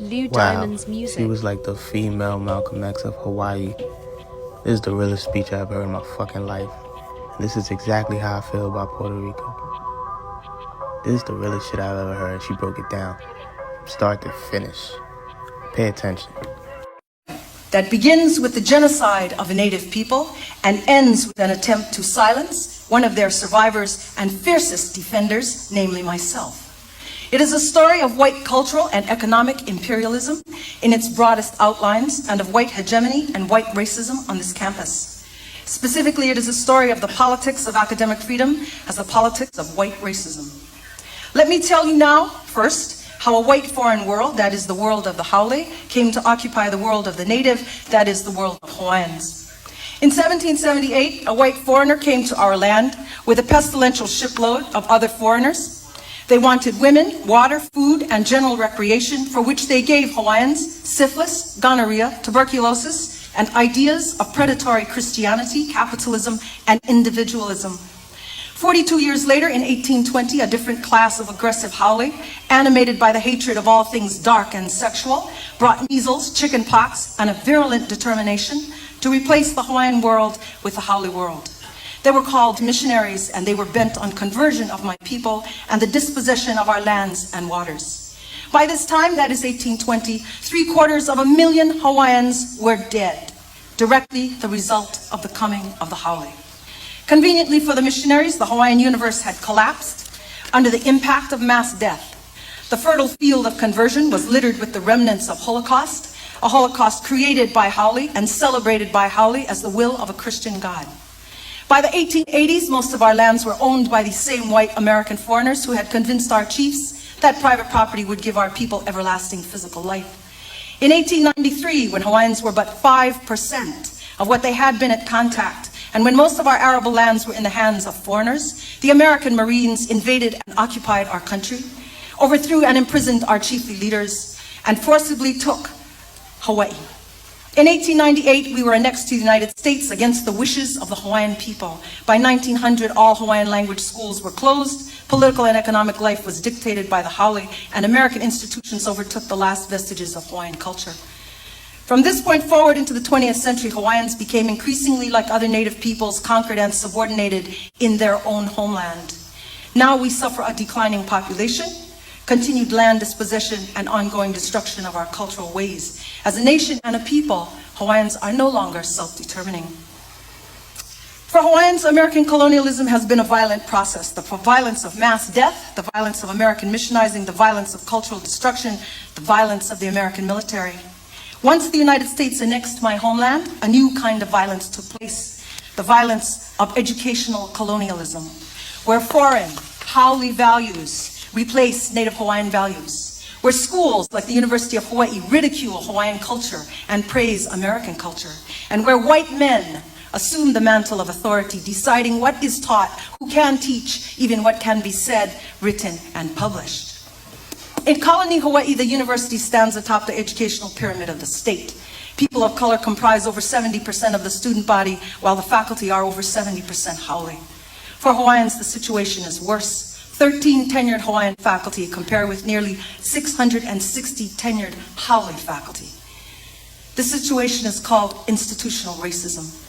Wow, she was like the female Malcolm X of Hawaii. This is the realest speech I've ever heard in my fucking life. And this is exactly how I feel about Puerto Rico. This is the realest shit I've ever heard. She broke it down, from start to finish. Pay attention. That begins with the genocide of a native people and ends with an attempt to silence one of their survivors and fiercest defenders, namely myself. It is a story of white cultural and economic imperialism in its broadest outlines and of white hegemony and white racism on this campus. Specifically, it is a story of the politics of academic freedom as the politics of white racism. Let me tell you now, first, how a white foreign world, that is the world of the Haole, came to occupy the world of the native, that is the world of Hawaiians. In 1778, a white foreigner came to our land with a pestilential shipload of other foreigners. They wanted women, water, food, and general recreation, for which they gave Hawaiians syphilis, gonorrhea, tuberculosis, and ideas of predatory Christianity, capitalism, and individualism. 42 years later, in 1820, a different class of aggressive Haole, animated by the hatred of all things dark and sexual, brought measles, chicken pox, and a virulent determination to replace the Hawaiian world with the Haole world. They were called missionaries, and they were bent on conversion of my people and the dispossession of our lands and waters. By this time, that is 1820, 750,000 Hawaiians were dead, directly the result of the coming of the Haole. Conveniently for the missionaries, the Hawaiian universe had collapsed under the impact of mass death. The fertile field of conversion was littered with the remnants of Holocaust, a Holocaust created by Haole and celebrated by Haole as the will of a Christian God. By the 1880s, most of our lands were owned by these same white American foreigners who had convinced our chiefs that private property would give our people everlasting physical life. In 1893, when Hawaiians were but 5% of what they had been at contact, and when most of our arable lands were in the hands of foreigners, the American Marines invaded and occupied our country, overthrew and imprisoned our chiefly leaders, and forcibly took Hawaii. In 1898, we were annexed to the United States against the wishes of the Hawaiian people. By 1900, all Hawaiian language schools were closed, political and economic life was dictated by the Haole, and American institutions overtook the last vestiges of Hawaiian culture. From this point forward into the 20th century, Hawaiians became increasingly like other native peoples, conquered and subordinated in their own homeland. Now we suffer a declining population, continued land dispossession, and ongoing destruction of our cultural ways. As a nation and a people, Hawaiians are no longer self-determining. For Hawaiians, American colonialism has been a violent process. The violence of mass death, the violence of American missionizing, the violence of cultural destruction, the violence of the American military. Once the United States annexed my homeland, a new kind of violence took place, the violence of educational colonialism, where foreign, Haole values replace Native Hawaiian values, where schools like the University of Hawaii ridicule Hawaiian culture and praise American culture, and where white men assume the mantle of authority, deciding what is taught, who can teach, even what can be said, written, and published. In colony Hawaii, the university stands atop the educational pyramid of the state. People of color comprise over 70% of the student body, while the faculty are over 70% Haole. For Hawaiians, the situation is worse. 13 tenured Hawaiian faculty compare with nearly 660 tenured Haole faculty. This situation is called institutional racism.